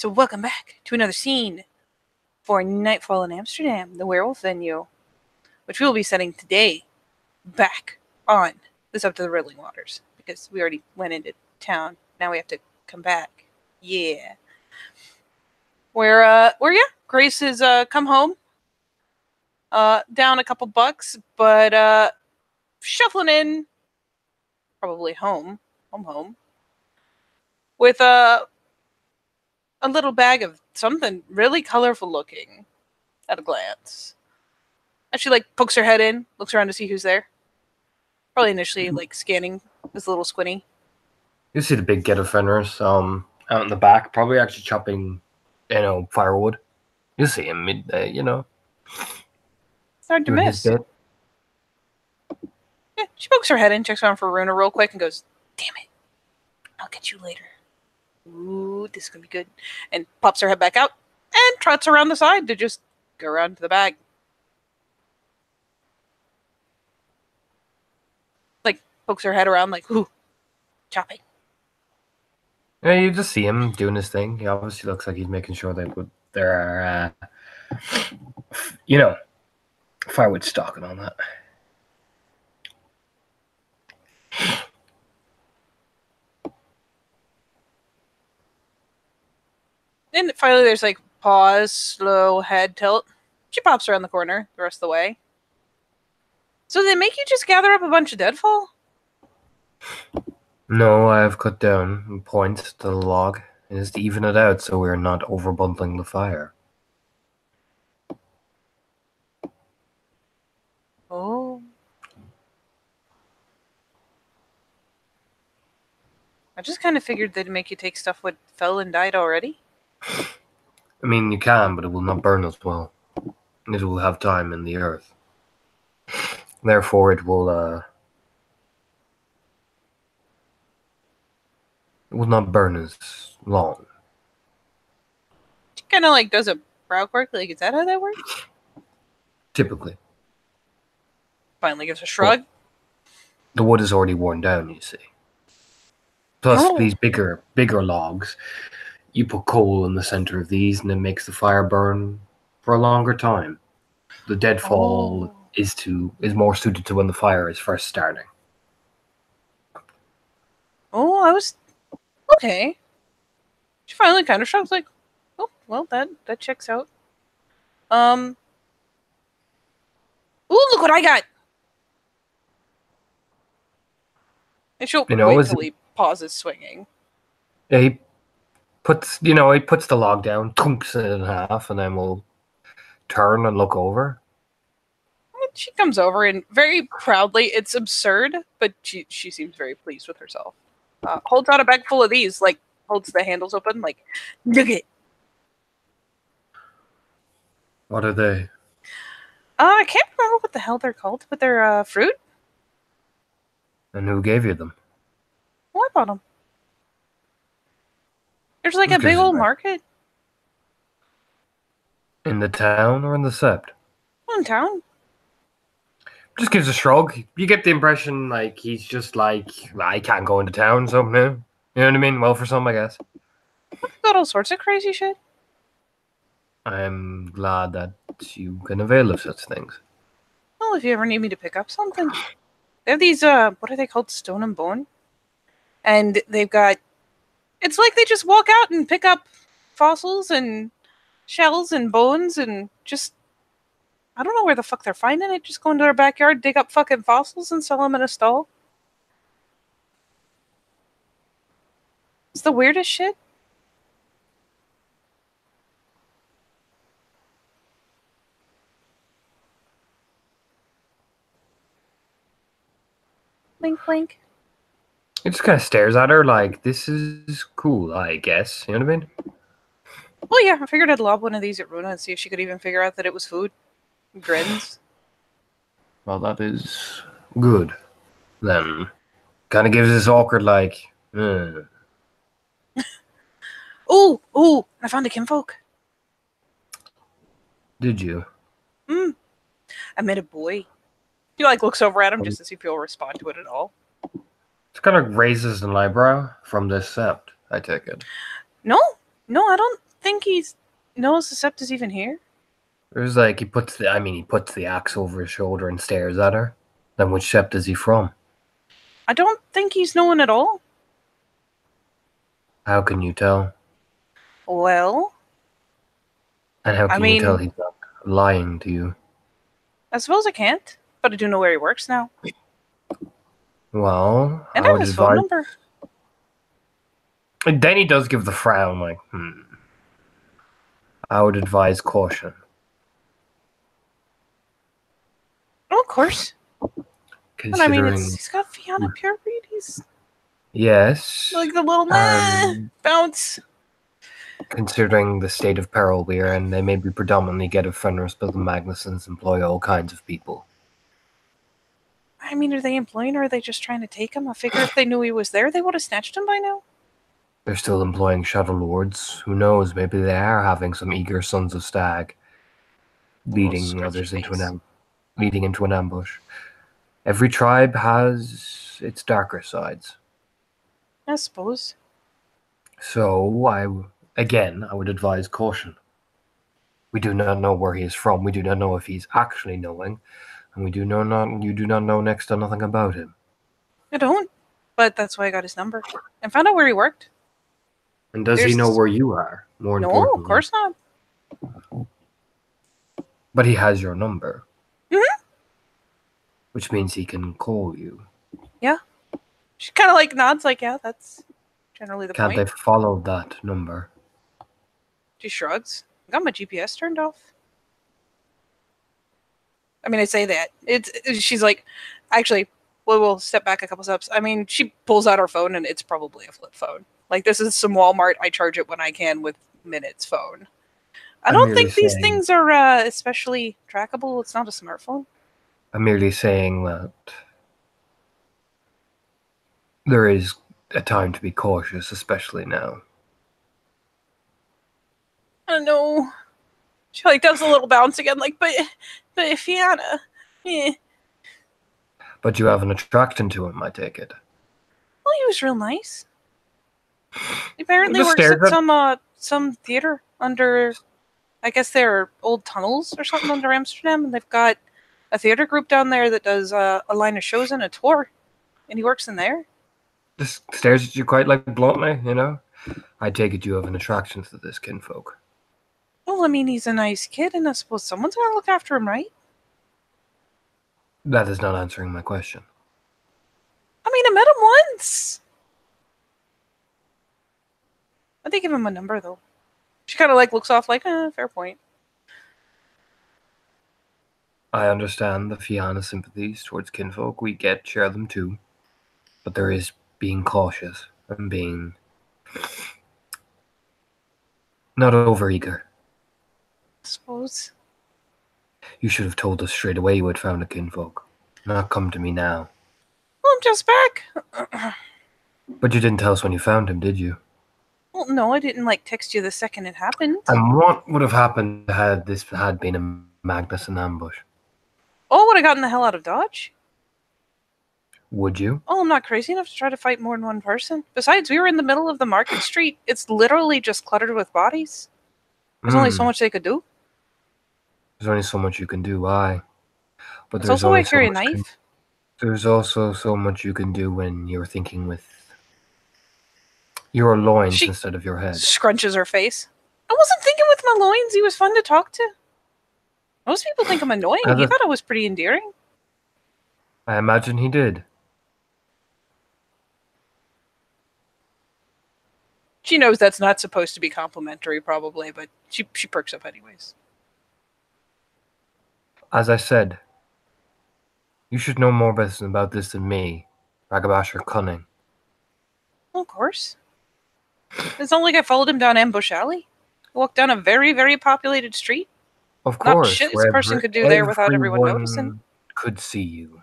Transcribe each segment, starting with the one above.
So welcome back to another scene for Nightfall in Amsterdam, the Werewolf venue, which we will be setting today back on this Up to the Riddling Waters, because we already went into town. Now we have to come back. Yeah. Where Grace has come home, down a couple bucks, but shuffling in, probably home, with a little bag of something really colorful looking at a glance. And she pokes her head in, looks around to see who's there. Probably initially scanning this little squinty. You see the big ghetto fenders out in the back, probably actually chopping, firewood. You see him midday, It's hard to doing his miss. bit. Yeah, she pokes her head in, checks around for Runa real quick, and goes, "Damn it, I'll get you later. Ooh, this is gonna be good." And pops her head back out and trots around the side to just go around to the bag. Pokes her head around ooh, chopping. Yeah, you just see him doing his thing. He obviously looks like he's making sure that there are, firewood stock and all that. And finally there's pause, slow head tilt. She pops around the corner the rest of the way. So they make you just gather up a bunch of deadfall? No, I have cut down points to the log. It is to even it out so we're not overbundling the fire. Oh. I just kind of figured they'd make you take stuff what fell and died already. I mean, you can, but it will not burn as well. It will have time in the earth. Therefore, it will not burn as long. She kind of does a brow quirk. Is that how that works? Typically. Finally gives a shrug. Well, the wood is already worn down, you see. Plus, these bigger logs, you put coal in the center of these, and it makes the fire burn for a longer time. The deadfall is more suited to when the fire is first starting. Oh, I was okay. She finally kind of shrugs, oh, well, that checks out. Ooh, look what I got! And she'll wait till he pauses swinging. Yeah, he puts the log down, thunks it in half, and then we'll turn and look over. She comes over and very proudly, it's absurd, but she seems very pleased with herself. Holds out a bag full of these, holds the handles open, look it. What are they? I can't remember what the hell they're called, but they're fruit. And who gave you them? Oh, I bought them. There's a big old market. In the town or in the sept? In town. Just gives a shrug. You get the impression he's just I can't go into town, so no. You know what I mean? Well, for some, I guess. Got all sorts of crazy shit. I'm glad that you can avail of such things. Well, if you ever need me to pick up something. They have these, what are they called? Stone and Bone? And they've got... It's they just walk out and pick up fossils and shells and bones and just... I don't know where the fuck they're finding it. Just go into their backyard, dig up fucking fossils and sell them in a stall. It's the weirdest shit. Blink, blink. He just kind of stares at her this is cool, I guess. You know what I mean? Well, yeah, I figured I'd lob one of these at Runa and see if she could even figure out that it was food. Grins. Well, that is good. Then, kind of gives this awkward Ooh! I found a kinfolk. Did you? I met a boy. He looks over at him just to see if he'll respond to it at all. It kind of raises an eyebrow from this sept, I take it. No, I don't think he knows the Sept is even here. It was like he puts the axe over his shoulder and stares at her. Then which sept is he from? I don't think he's known at all. How can you tell? Well, And how can you tell he's not lying to you? I suppose I can't, but I do know where he works now. Well, and I have his phone number. And then he does give the frown, like, I would advise caution. Oh, of course. But I mean, he's got Fianna pure breed. Yes. Like the little bounce. Considering the state of peril we are in, they maybe predominantly get a Fenris, but the Magnusons employ all kinds of people. I mean, are they employing or are they just trying to take him? I figure if they knew he was there, they would have snatched him by now. They're still employing shadow lords. Who knows? Maybe they are having some eager sons of stag leading others into an ambush. Every tribe has its darker sides. I suppose. So I would advise caution. We do not know where he is from. We do not know if he's actually knowing, and you do not know next to nothing about him. I don't, but that's why I got his number and found out where he worked. And does he know where you are? More importantly, no, of course not. But he has your number. Mm-hmm. Which means he can call you. Yeah. She kind of like nods, like, yeah, that's generally the point. Can't they follow that number? She shrugs. I got my GPS turned off. I mean, I say that. She's like, actually, we'll step back a couple steps. I mean, she pulls out her phone and it's probably a flip phone. Like, this is some Walmart, I charge it when I can with minutes phone. I don't think these things are especially trackable. It's not a smartphone. I'm merely saying that there is a time to be cautious, especially now. I know. She like does a little bounce again, like, but Fianna, But you have an attraction to him, I take it. Well, he was real nice. He apparently works at some theater under, I guess they're old tunnels or something under Amsterdam, and they've got a theater group down there that does a line of shows and a tour, and he works in there. Just stares at you quite like bluntly, you know? I take it you have an attraction to this kinfolk. Well, I mean, he's a nice kid, and I suppose someone's gonna look after him, right? That is not answering my question. I mean, I met him once. I did give him a number, though. She kind of like looks off like, fair point. I understand the Fianna sympathies towards kinfolk. We share them too. But there is being cautious and being not overeager. I suppose. You should have told us straight away you had found a kinfolk. Not come to me now. Well, I'm just back. But you didn't tell us when you found him, did you? Well, no, I didn't like text you the second it happened. And what would have happened had this had been a Magnuson ambush? Oh, would have gotten the hell out of Dodge. Would you? Oh, I'm not crazy enough to try to fight more than one person. Besides, we were in the middle of the market street. It's literally just cluttered with bodies. There's only so much they could do. There's only so much you can do, aye. But there's also why I carry a knife. There's also so much you can do when you're thinking with your loins instead of your head. Scrunches her face. I wasn't thinking with my loins. He was fun to talk to. Most people think I'm annoying. He thought I was pretty endearing. I imagine he did. She knows that's not supposed to be complimentary, probably, but she perks up anyways. As I said, you should know more about this than me, Ragabash Cunning. Well, of course. It's not like I followed him down Ambush Alley. I walked down a very, very populated street. Of course. Not shit this person could do there without everyone noticing. Could see you.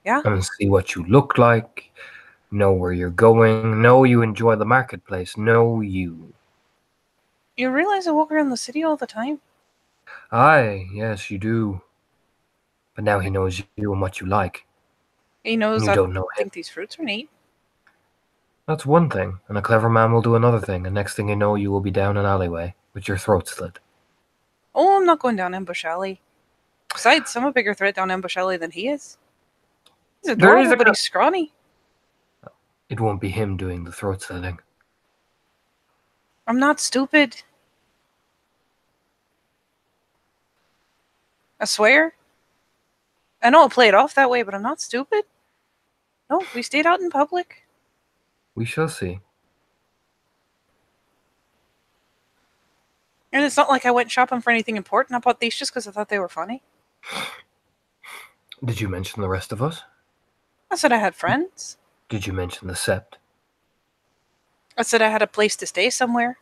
Yeah. And see what you look like. Know where you're going. Know you enjoy the marketplace. Know you. You realize I walk around the city all the time? Aye, yes, you do. But now he knows you and what you like. He knows I don't think these fruits are neat. That's one thing, and a clever man will do another thing, and next thing you know, you will be down an alleyway with your throat slit. Oh, I'm not going down Ambush Alley. Besides, I'm a bigger threat down Ambush Alley than he is. He's There is adorable, but he's scrawny. It won't be him doing the throat slitting. I'm not stupid. I swear. I know I'll play it off that way, but I'm not stupid. No, we stayed out in public. We shall see. And it's not like I went shopping for anything important. I bought these just because I thought they were funny. Did you mention the rest of us? I said I had friends. Did you mention the sept? I said I had a place to stay somewhere.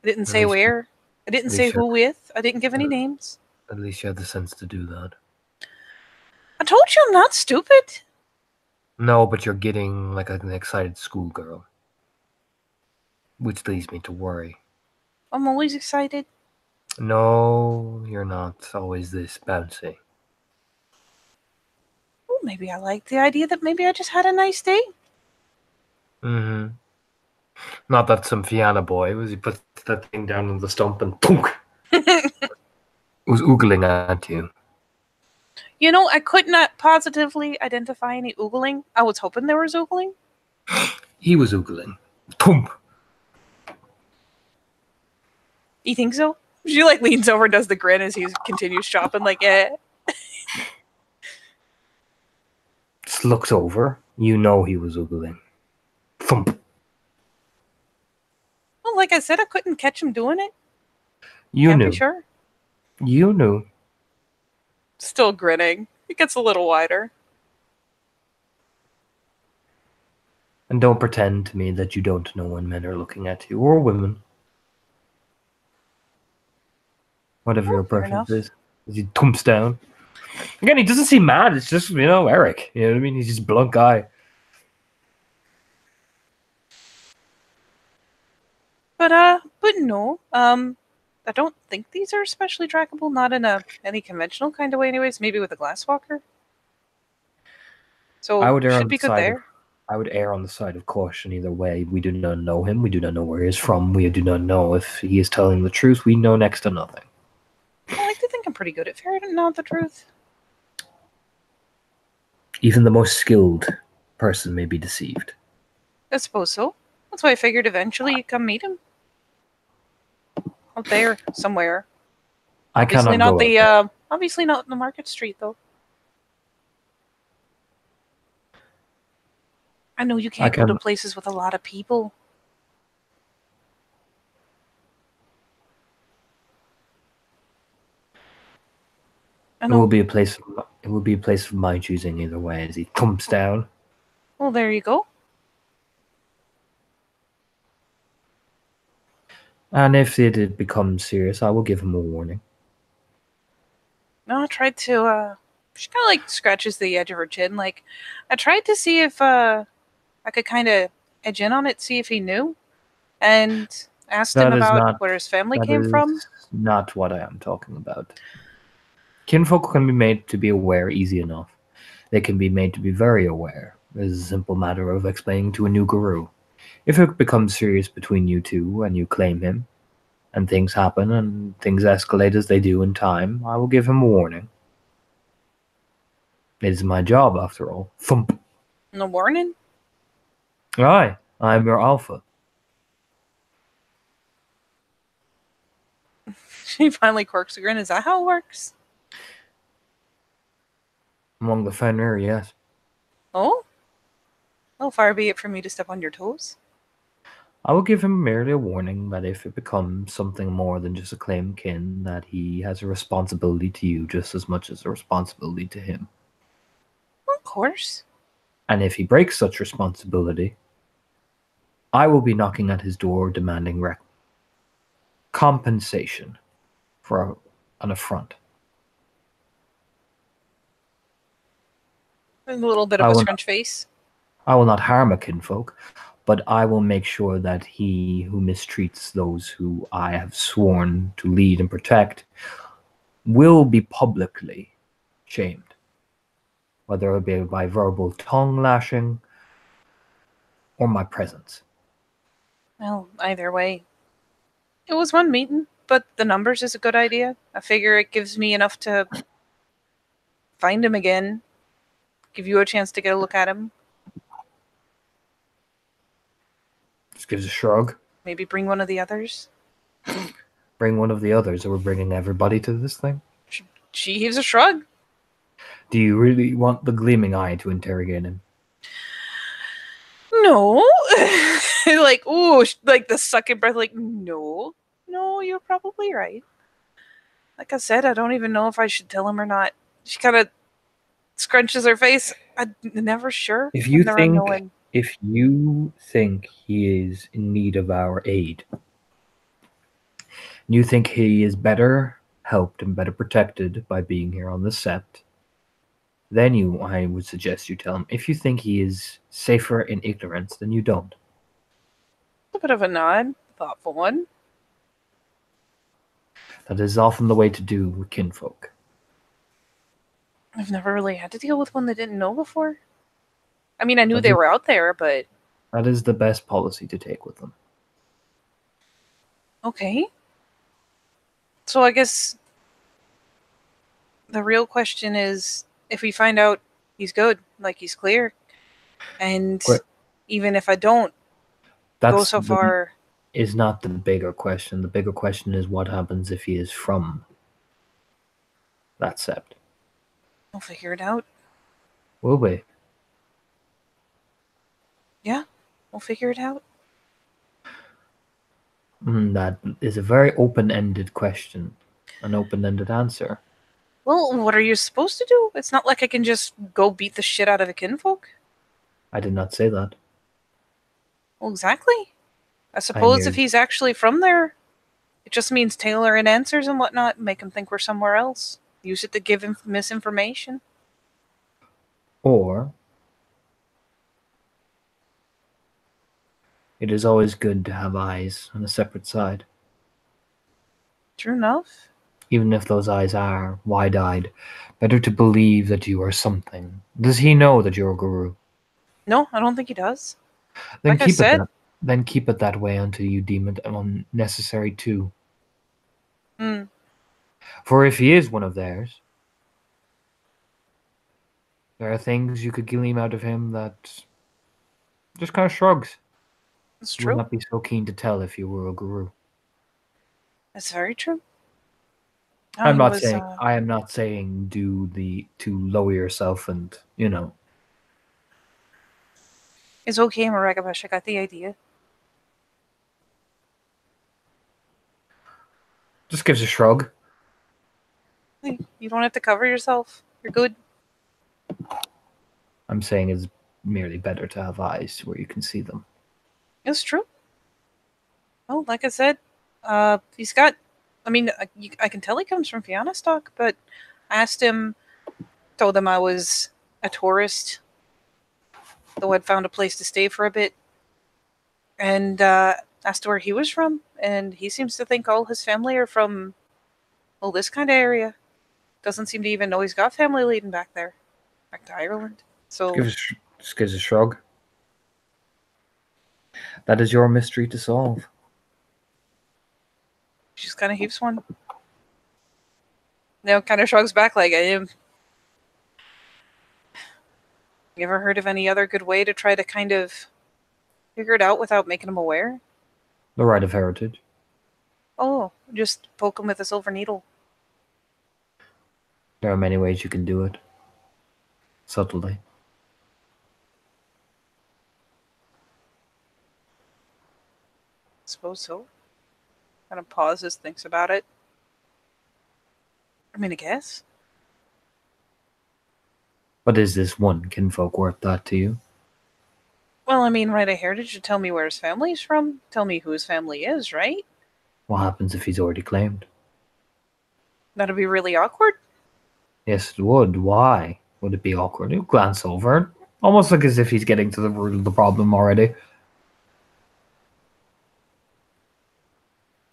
I didn't At say least- where. I didn't at say least who with. I didn't give any names. At least you had the sense to do that. I told you I'm not stupid. No, but you're getting like an excited schoolgirl. Which leads me to worry. I'm always excited. No, you're not always this bouncy. Well, maybe I like the idea that maybe I just had a nice day. Mm-hmm. Not that some Fianna boy was he put that thing down on the stump and punk was oogling at you. You know, I could not positively identify any oogling. I was hoping there was oogling. He was oogling. Pump. You think so? She like leans over and does the grin as he continues shopping, like, eh. Just looks over. You know he was oogling. Thump. Well, like I said, I couldn't catch him doing it. You Can't knew. be sure. You knew. Still grinning. It gets a little wider. And don't pretend to me that you don't know when men are looking at you, or women. Whatever your fair preference enough. is. As he thumps down. Again, he doesn't seem mad. It's just, Eric. You know what I mean? He's just a blunt guy. But no. I don't think these are especially trackable. Not in any conventional kind of way, anyways. Maybe with a glasswalker. So I would err should on be the good side there. of, I would err on the side of caution either way. We do not know him. We do not know where he is from. We do not know if he is telling the truth. We know next to nothing. I like to think I'm pretty good at ferreting out the truth. Even the most skilled person may be deceived. I suppose so. That's why I figured eventually you'd come meet him. Out there, somewhere. I Obviously cannot not go the out there. obviously not in the Market Street though. I know you can't go to places with a lot of people. It will be a place. It will be a place of my choosing either way. As he thumps down. Well, there you go. And if it becomes serious, I will give him a warning. No, I tried to. She kind of like scratches the edge of her chin. Like, I tried to see if I could kind of edge in on it, see if he knew, and asked him about where his family came from. Not what I am talking about. Kinfolk can be made to be aware easy enough. They can be made to be very aware. It is a simple matter of explaining to a new guru. If it becomes serious between you two and you claim him, and things happen and things escalate as they do in time, I will give him a warning. It is my job, after all. Thump. No warning? Aye, I am your alpha. She finally quirks a grin. Is that how it works? Among the Fenrir, yes. Oh? Well, far be it for me to step on your toes. I will give him merely a warning that if it becomes something more than just a claim kin, that he has a responsibility to you just as much as a responsibility to him. Of course. And if he breaks such responsibility, I will be knocking at his door demanding compensation for an affront. A little bit of a scrunch face. I will not harm a kinfolk, but I will make sure that he who mistreats those who I have sworn to lead and protect will be publicly shamed. Whether it be by verbal tongue lashing, or my presence. Well, either way. It was one meeting, but the numbers is a good idea. I figure it gives me enough to find him again, give you a chance to get a look at him, Just gives a shrug. maybe bring one of the others. Bring one of the others, or we're bringing everybody to this thing? She heaves a shrug. Do you really want the Gleaming Eye to interrogate him? No. Like, ooh, like the sucking breath, like, no. No, you're probably right. Like I said, I don't even know if I should tell him or not. She kind of scrunches her face. I'm never sure. If you never think knowing. if you think he is in need of our aid, you think he is better helped and better protected by being here on the sept, then I would suggest you tell him. If you think he is safer in ignorance, then you don't. A bit of a nod, thoughtful one. That is often the way to do with kinfolk. I've never really had to deal with one that didn't know before. I mean, I knew they were out there, but... That is the best policy to take with them. Okay. So I guess the real question is, if we find out he's good, like he's clear, and even if I don't go so far... is not the bigger question. The bigger question is what happens if he is from that sept. We'll figure it out. Will we? Yeah, we'll figure it out. That is a very open-ended question. An open-ended answer. Well, what are you supposed to do? It's not like I can just go beat the shit out of a kinfolk. I did not say that. Well, exactly. I suppose if he's actually from there, it just means tailor in answers and whatnot, make him think we're somewhere else. Use it to give him misinformation. Or it is always good to have eyes on a separate side. True enough. Even if those eyes are wide-eyed, better to believe that you are something. Does he know that you're a guru? No, I don't think he does. Then keep it that way until you deem it unnecessary too. For if he is one of theirs, there are things you could glean out of him that just kind of shrugs. That's true. Would not be so keen to tell if you were a guru. That's very true. I am not saying to lower yourself and, It's okay, Maragabash. I got the idea. Just gives a shrug. You don't have to cover yourself. You're good. I'm saying it's merely better to have eyes where you can see them. It's true. Well, like I said, he's got... I mean, I can tell he comes from Fianastock, but I asked him, told him I was a tourist, though I'd found a place to stay for a bit, and asked where he was from, and he seems to think all his family are from, well, this kind of area. Doesn't seem to even know he's got family leading back there, back to Ireland. So just gives a shrug. That is your mystery to solve. She just kind of heaves one. Now kind of shrugs back like I am. You ever heard of any other good way to try to kind of figure it out without making him aware? The rite of heritage. Oh, just poke him with a silver needle. There are many ways you can do it. Subtly. Suppose so. Kind of pauses, thinks about it. I mean, I guess. But is this one kinfolk worth that to you? Well, I mean, Rite of Heritage should tell me where his family's from. Tell me who his family is, right? What happens if he's already claimed? That'd be really awkward. Yes, it would. Why would it be awkward? You glance over it. Almost like as if he's getting to the root of the problem already.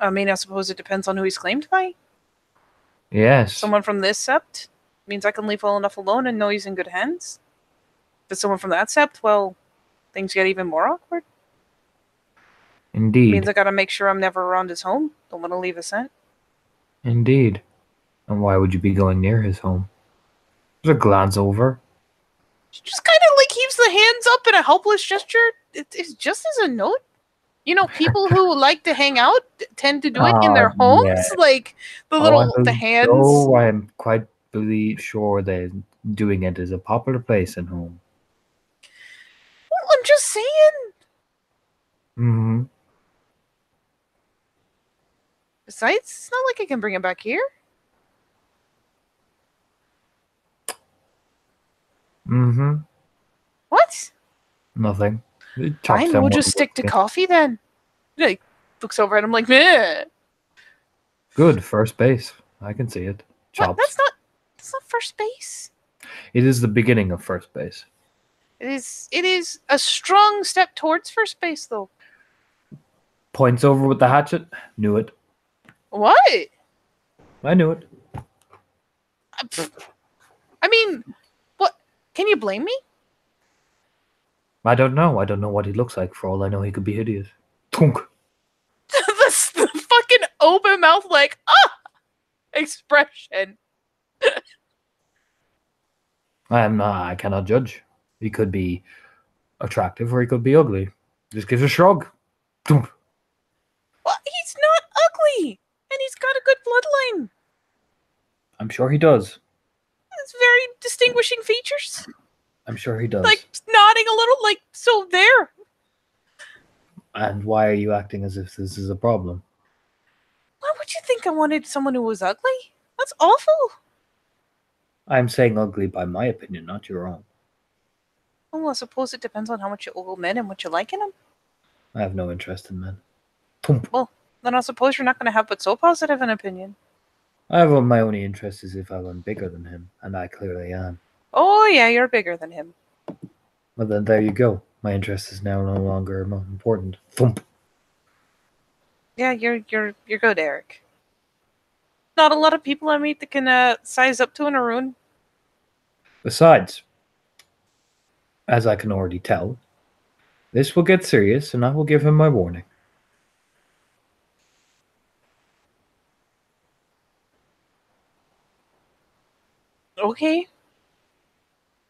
I mean, I suppose it depends on who he's claimed by. Yes. Someone from this sept means I can leave well enough alone and know he's in good hands. If it's someone from that sept, well, things get even more awkward. Indeed. Means I gotta make sure I'm never around his home. Don't want to leave a scent. Indeed. And why would you be going near his home? Just a glance over. Just kind of like heaves the hands up in a helpless gesture. It's just as a note. You know, people who like to hang out tend to do it in their homes, yeah. like the hands. Oh, I'm quite sure that doing it is a popular place in home. Well, I'm just saying. Mm-hmm. Besides, it's not like I can bring him back here. Mm-hmm. What? Nothing. Fine, we'll just stick to coffee then. Like, looks over at him like, meh. Good, first base. I can see it. Chops. What? That's not first base. It is the beginning of first base. It is a strong step towards first base, though. Points over with the hatchet. Knew it. What? I knew it. I mean, what? Can you blame me? I don't know. I don't know what he looks like. For all I know, he could be hideous. Tunk. the fucking open mouth, like, expression. I cannot judge. He could be attractive or he could be ugly. Just gives a shrug. Well, he's not ugly, and he's got a good bloodline. I'm sure he does. It's very distinguishing features. I'm sure he does. Like, nodding a little, like, so there. And why are you acting as if this is a problem? Why would you think I wanted someone who was ugly? That's awful. I'm saying ugly by my opinion, not your own. Well, I suppose it depends on how much you ogle men and what you like in them. I have no interest in men. Thump. Well, then I suppose you're not going to have but so positive an opinion. I have my only interest is if I am bigger than him, and I clearly am. Oh yeah, you're bigger than him. Well then, there you go. My interest is now no longer important. Thump. Yeah, you're good, Eric. Not a lot of people I meet that can size up to an Arun. Besides, as I can already tell, this will get serious, and I will give him my warning. Okay.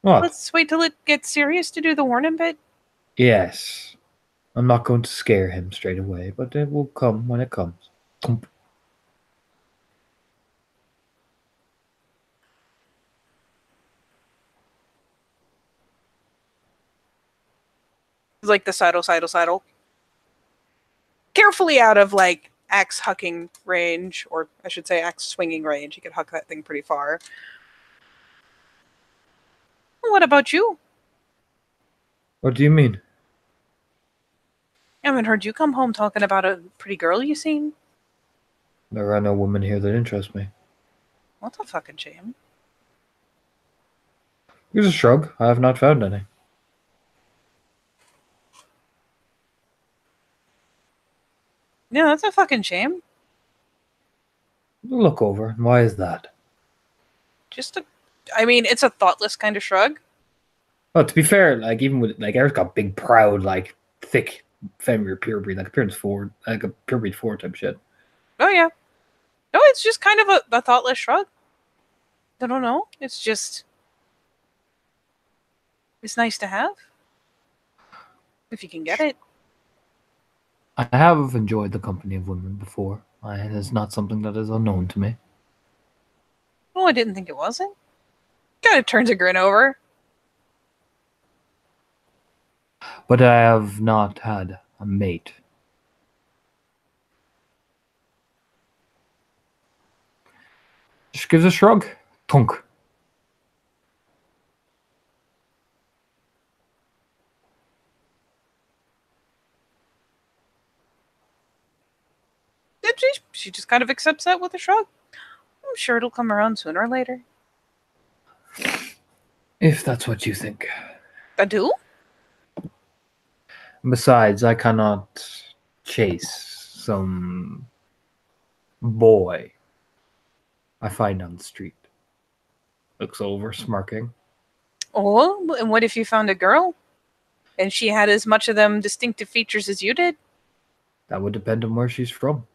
What? Let's wait till it gets serious to do the warning bit. Yes. I'm not going to scare him straight away, but it will come when it comes. Thump. It's like the sidle. Carefully out of, like, axe hucking range, or I should say axe swinging range. You could huck that thing pretty far. What about you? What do you mean? I haven't heard you come home talking about a pretty girl you seen. There are no women here that interest me. What's a fucking shame? Here's a shrug. I have not found any. Yeah, that's a fucking shame. Look over. Why is that? I mean, it's a thoughtless kind of shrug. Well, to be fair, like even with Eric's got big, proud, like thick feminine purebred, like appearance 4, like a purebred 4 type shit. Oh yeah. No, it's just kind of a thoughtless shrug. I don't know. It's nice to have. If you can get it. I have enjoyed the company of women before. It is not something that is unknown to me. Oh, I didn't think it wasn't. Kind of turns a grin over. But I have not had a mate. Just gives a shrug. Tunk. She just kind of accepts that with a shrug. I'm sure it'll come around sooner or later. If that's what you think. I do? Besides, I cannot chase some boy I find on the street. Looks over, smirking. Oh, and what if you found a girl? And she had as much of them distinctive features as you did? That would depend on where she's from.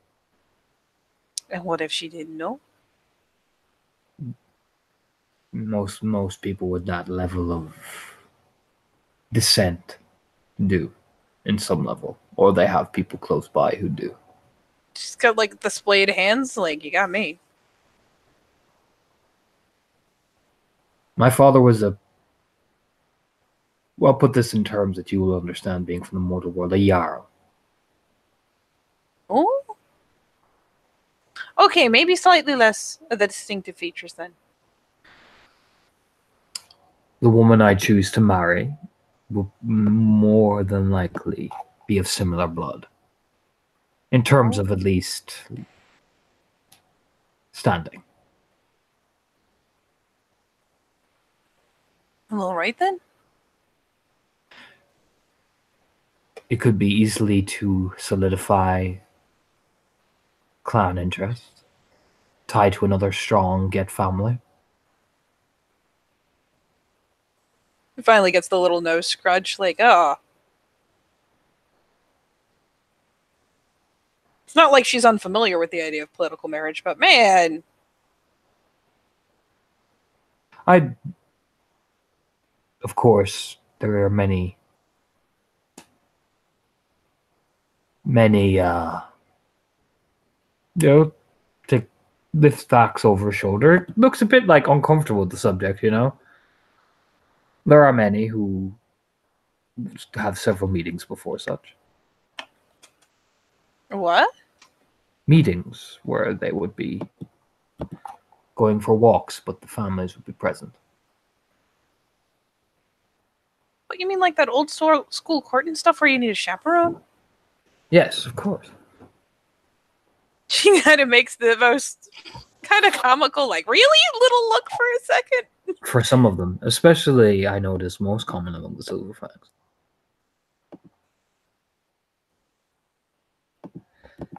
And what if she didn't know? Most people with that level of descent do, in some level, or they have people close by who do. She's got like the splayed hands, like you got me. My father was a, well, put this in terms that you will understand being from the mortal world, a Jarl. Oh? Okay, maybe slightly less of the distinctive features then. The woman I choose to marry will more than likely be of similar blood. In terms of at least standing. All right then. It could be easily to solidify clan interest, tied to another strong get family. He finally gets the little nose scrunch, like, oh. It's not like she's unfamiliar with the idea of political marriage, but man. Of course, there are many, to lift facts over his shoulder. It looks a bit like uncomfortable with the subject, you know? There are many who have several meetings before such. What? Meetings where they would be going for walks, but the families would be present. What, you mean like that old school court and stuff where you need a chaperone? Yes, of course. She kind of makes the most kind of comical, like, really? Little look for a second. For some of them, especially, I notice most common among the Silverfangs.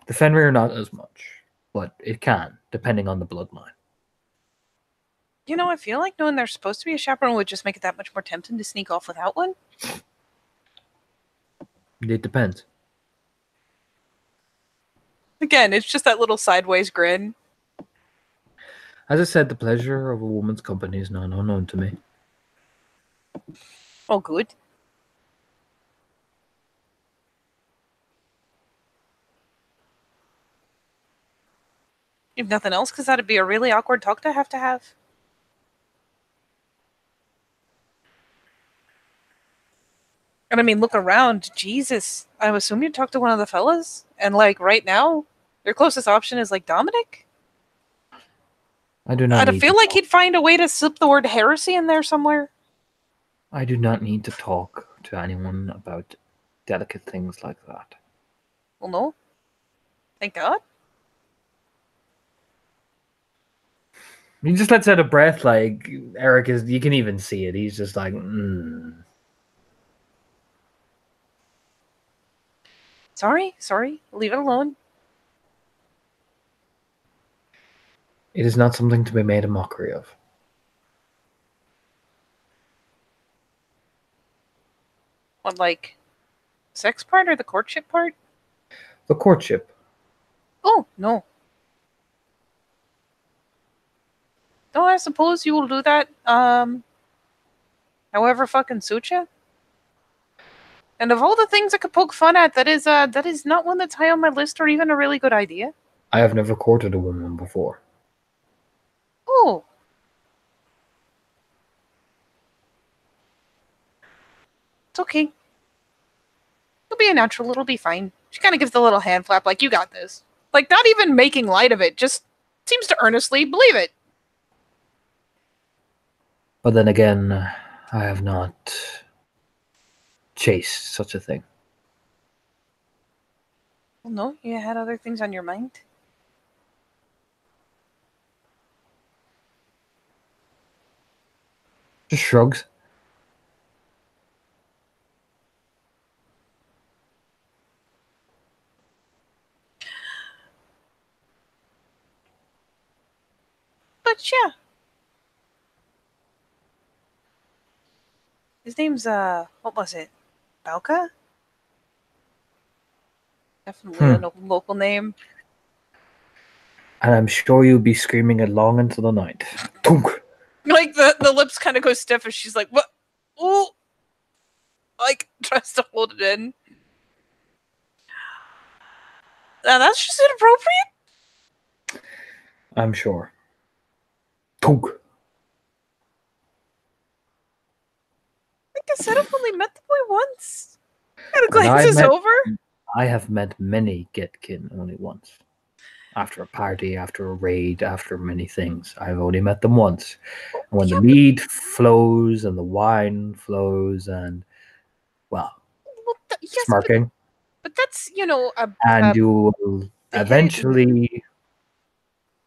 The Fenrir not as much, but it can, depending on the bloodline. You know, I feel like knowing there's supposed to be a chaperone would just make it that much more tempting to sneak off without one. It depends. Again, it's just that little sideways grin. As I said, the pleasure of a woman's company is not unknown to me. Oh, good. If nothing else, because that'd be a really awkward talk to have. And I mean, look around. Jesus. I assume you talk to one of the fellas. And, like, right now, your closest option is, like, Dominic? I do not I'd need feel to like talk. he'd find a way to slip the word heresy in there somewhere. I do not need to talk to anyone about delicate things like that. Well, no. Thank God. He just lets out a breath like Eric is. You can even see it. He's just like, Sorry. Leave it alone. It is not something to be made a mockery of. What, like, sex part or the courtship part? The courtship. Oh, no. No, I suppose you will do that, however fucking suit you. And of all the things I could poke fun at, that is not one that's high on my list or even a really good idea. I have never courted a woman before. Oh. It's okay. It'll be a natural, it'll be fine. She kind of gives the little hand flap, like, you got this. Like, not even making light of it, just seems to earnestly believe it. But then again, I have not chased such a thing. Well, no, you had other things on your mind. Just shrugs. But yeah. His name's, what was it? Balka? Definitely a local name. And I'm sure you'll be screaming it long into the night. Tunk! Like the lips kind of go stiff as she's like, what? Ooh! Like, tries to hold it in. That's just inappropriate. I'm sure. Tunk! Like I said, I've only met the boy once. And a glance is over. I have met many Getkin only once. After a party, after a raid, after many things. I've only met them once. And when the mead flows and the wine flows and, well yes, smirking. But that's, you know, and you will eventually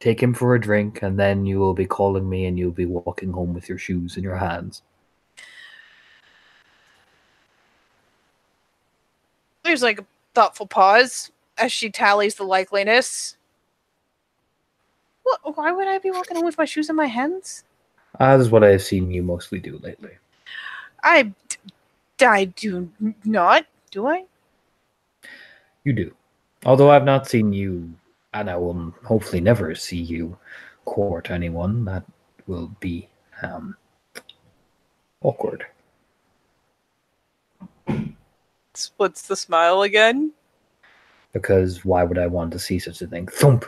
take him for a drink, and then you will be calling me and you'll be walking home with your shoes in your hands. There's like a thoughtful pause as she tallies the likeliness. What? Why would I be walking home with my shoes in my hands? That is what I have seen you mostly do lately. I do not, do I? You do. Although I've not seen you, and I will hopefully never see you court anyone. That will be awkward. What's the smile again? Because why would I want to see such a thing? Thump!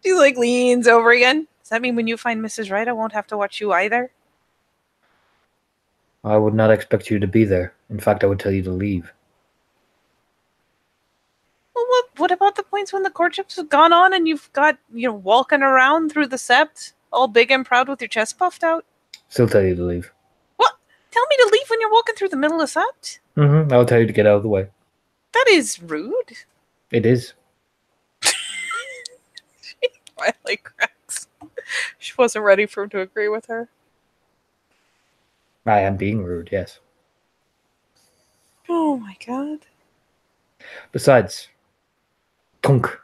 She like leans over again. Does that mean when you find Mrs. Right, I won't have to watch you either? I would not expect you to be there. In fact, I would tell you to leave. Well, what about the points when the courtship's gone on and you've got, walking around through the sept, all big and proud with your chest puffed out? Still tell you to leave. What? Tell me to leave when you're walking through the middle of sept? Mm-hmm. I'll tell you to get out of the way. That is rude. It is. Riley cracks. She wasn't ready for him to agree with her. I am being rude, yes. Oh my god. Besides, tunk.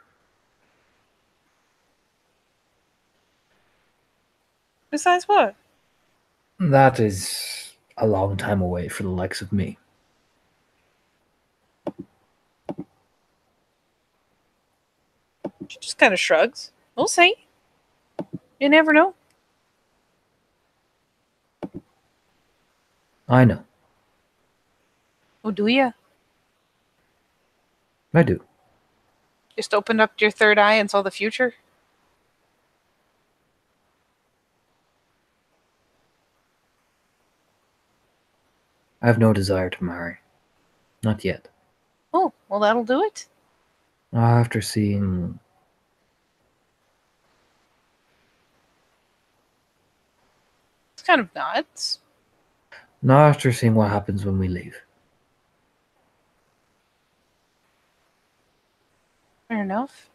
Besides what? That is a long time away for the likes of me. She just kind of shrugs. We'll see. You never know. I know. Oh, do ya? I do. Just opened up your third eye and saw the future? I have no desire to marry. Not yet. Oh, well, that'll do it. After seeing... It's kind of nuts. Not after seeing what happens when we leave. Fair enough.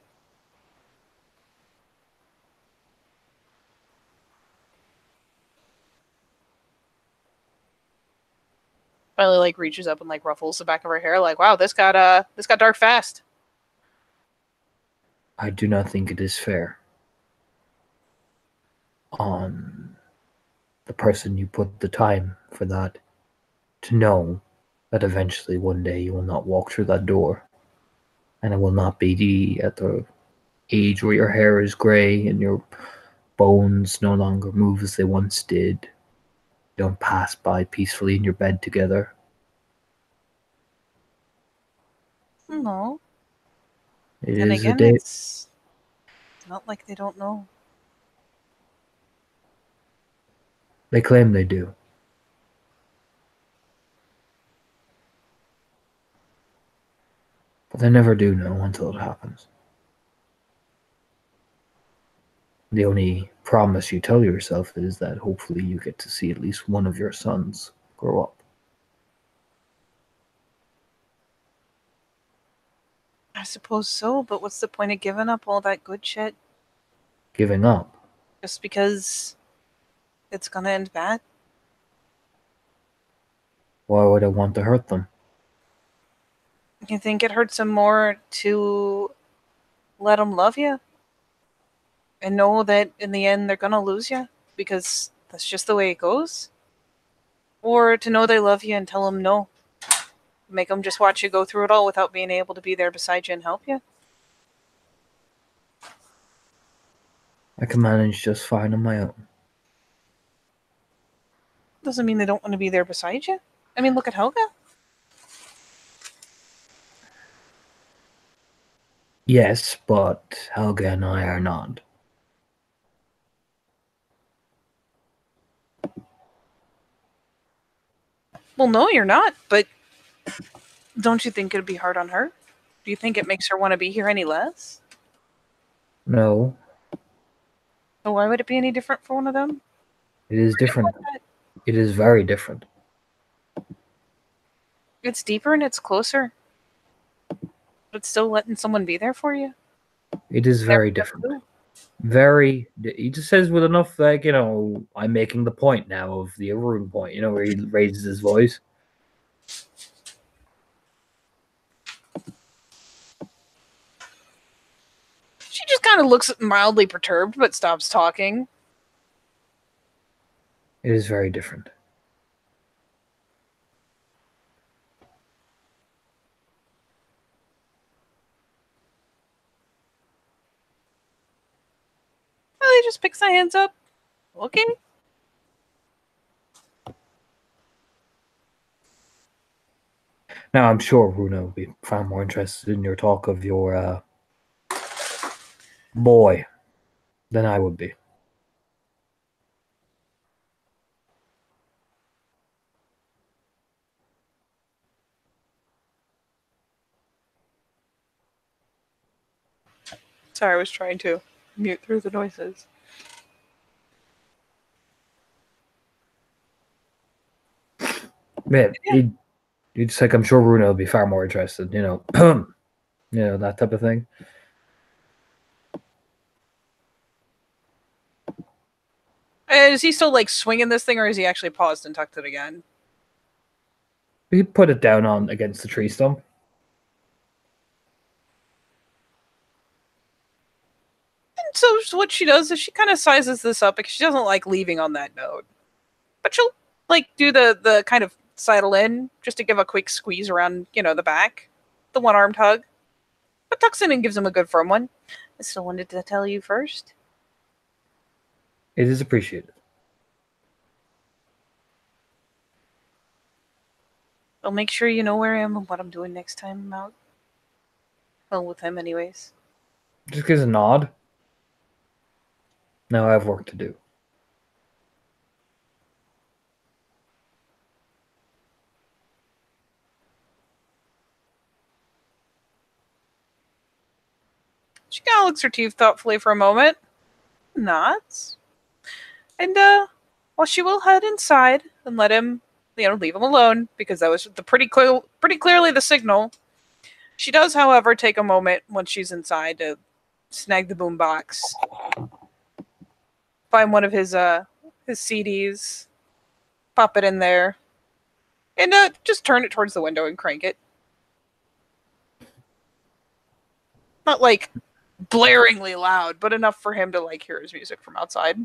Finally, like, reaches up and like ruffles the back of her hair, like, wow, this got dark fast. I do not think it is fair on the person you put the time for that to know that eventually one day you will not walk through that door, and it will not be at the age where your hair is gray and your bones no longer move as they once did. Don't pass by peacefully in your bed together. No. It And is again, a day. it's not like they don't know. They claim they do. But they never do know until it happens. The only promise you tell yourself is that hopefully you get to see at least one of your sons grow up. I suppose so, but what's the point of giving up all that good shit? Giving up? Just because it's gonna end bad? Why would I want to hurt them? You think it hurts him more to let him love you and know that in the end they're gonna lose you because that's just the way it goes? Or to know they love you and tell them no? Make them just watch you go through it all without being able to be there beside you and help you? I can manage just fine on my own. Doesn't mean they don't want to be there beside you. I mean, look at Helga. Yes, but Helga and I are not. Well, no, you're not, but don't you think it'd be hard on her? Do you think it makes her want to be here any less? No, So why would it be any different for one of them? it is different. It is very different. It's deeper and it's closer. But it's still letting someone be there for you. It is very different. Very. He just says with enough, like, I'm making the point now of the Arun point, where he raises his voice. She just kind of looks mildly perturbed, but stops talking. It is very different. Well, he just picks the hands up. Okay. Now, I'm sure Runa will be far more interested in your talk of your boy than I would be. Sorry, I was trying to mute through the noises. Man, he'd just like, I'm sure Runa will be far more interested, that type of thing. Is he still like swinging this thing, or is he actually paused and tucked it again? He put it down on against the tree stump. And so what she does is she kind of sizes this up because she doesn't like leaving on that note. But she'll like do the kind of sidle in just to give a quick squeeze around, the back. The one-armed hug. But tucks in and gives him a good firm one. I still wanted to tell you first. It is appreciated. I'll make sure you know where I am and what I'm doing next time I'm out. Well, with him anyways. Just gives a nod. Now I have work to do. She kind of looks her teeth thoughtfully for a moment. Nods. And, well, she will head inside and let him, leave him alone, because that was pretty clearly the signal. She does, however, take a moment once she's inside to snag the boombox, find one of his CDs, pop it in there, and just turn it towards the window and crank it. Not like blaringly loud, but enough for him to like hear his music from outside.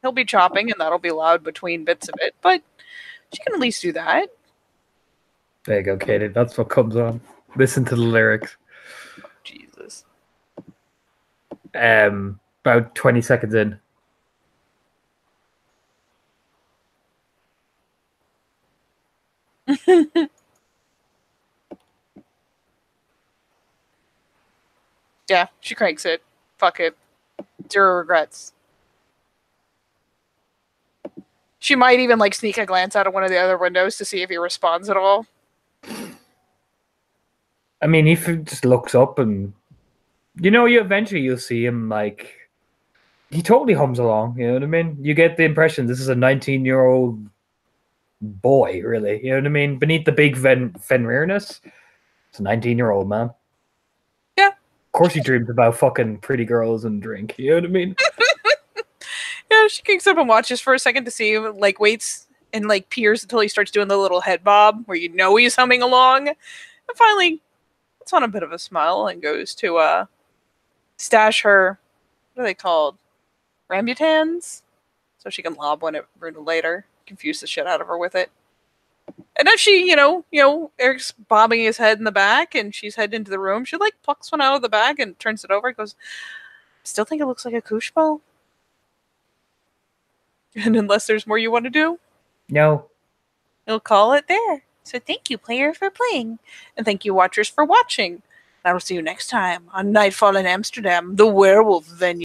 He'll be chopping, and that'll be loud between bits of it, but she can at least do that. There you go, Katie. That's what comes on. Listen to the lyrics. Oh, Jesus. About 20 seconds in. Yeah, she cranks it. Fuck it. Zero regrets. She might even like sneak a glance out of one of the other windows to see if he responds at all. I mean, he just looks up and you'll see him like he totally hums along, you know what I mean? You get the impression this is a 19-year-old boy, really. You know what I mean? Beneath the big Fenrirness, it's a 19-year-old man. Yeah. Of course he dreams about fucking pretty girls and drink. You know what I mean? Yeah, she kicks up and watches for a second to see him, like waits and like peers until he starts doing the little head bob where he's humming along. And finally puts on a bit of a smile and goes to stash her, what are they called? Rambutans? So she can lob one at Bruno later. Confuse the shit out of her with it. And as she, Eric's bobbing his head in the back and she's heading into the room, she like plucks one out of the bag and turns it over and goes, still think it looks like a koosh ball? And unless there's more you want to do, No. we'll call it there. So thank you, player, for playing. And thank you, watchers, for watching. I will see you next time on Nightfall in Amsterdam, the werewolf venue.